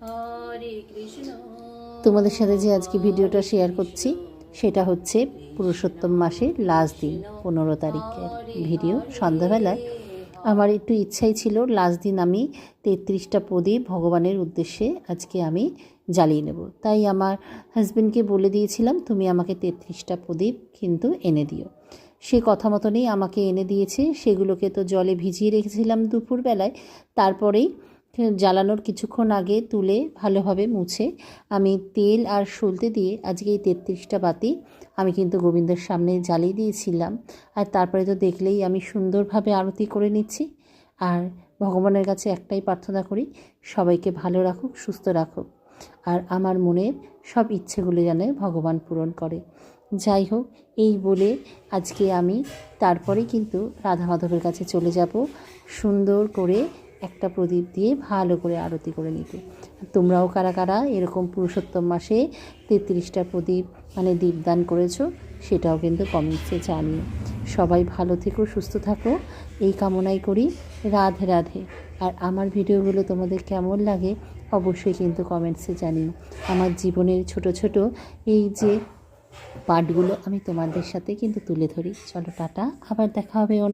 হরে কৃষ্ণ। তোমাদের সাথে যে আজকে ভিডিওটা শেয়ার করছি সেটা হচ্ছে পুরুষোত্তম মাসের লাস্ট দিন 15 তারিখের ভিডিও। সন্ধ্যাবেলায় আমার একটু ইচ্ছাই ছিল লাস্ট দিন আমি 33টা প্রদীপ ভগবানের উদ্দেশ্যে আজকে আমি জ্বালিয়ে নেব। তাই আমার হাজব্যান্ডকে বলে দিয়েছিলাম তুমি আমাকে 33টা প্রদীপ কিন্তু এনে দিও। সে কথা মতনই আমাকে এনে দিয়েছে। সেগুলোকে তো জলে ভিজিয়ে রেখেছিলাম দুপুরবেলায়, তারপরেই জ্বালানোর কিছুক্ষণ আগে তুলে ভালোভাবে মুছে আমি তেল আর সলতে দিয়ে আজকে এই 33টা বাতি আমি কিন্তু গোবিন্দের সামনে জ্বালিয়ে দিয়েছিলাম। আর তারপরে তো দেখলেই আমি সুন্দরভাবে আরতি করে নিচ্ছি। আর ভগবানের কাছে একটাই প্রার্থনা করি, সবাইকে ভালো রাখুক, সুস্থ রাখুক, আর আমার মনের সব ইচ্ছেগুলো যেন ভগবান পূরণ করে। যাই হোক, এই বলে আজকে আমি তারপরে কিন্তু রাধা মাধবের কাছে চলে যাব সুন্দর করে একটা প্রদীপ দিয়ে ভালো করে আরতি করে নিতে। তোমরাও কারা কারা এরকম পুরুষোত্তম মাসে 33টা প্রদীপ দীপদান করেছো সেটাও কিন্তু কমেন্টসে জানিও। সবাই ভালো থেকো, সুস্থ থাকো, এই কামনাই করি। রাধে রাধে। আর আমার ভিডিওগুলো তোমাদের কেমন লাগে অবশ্যই কিন্তু কমেন্টসে জানিও। আমার জীবনের ছোট ছোট এই যে পার্টগুলো আমি তোমাদের সাথে কিন্তু তুলে ধরি। চলো টাটা, আবার দেখা হবে।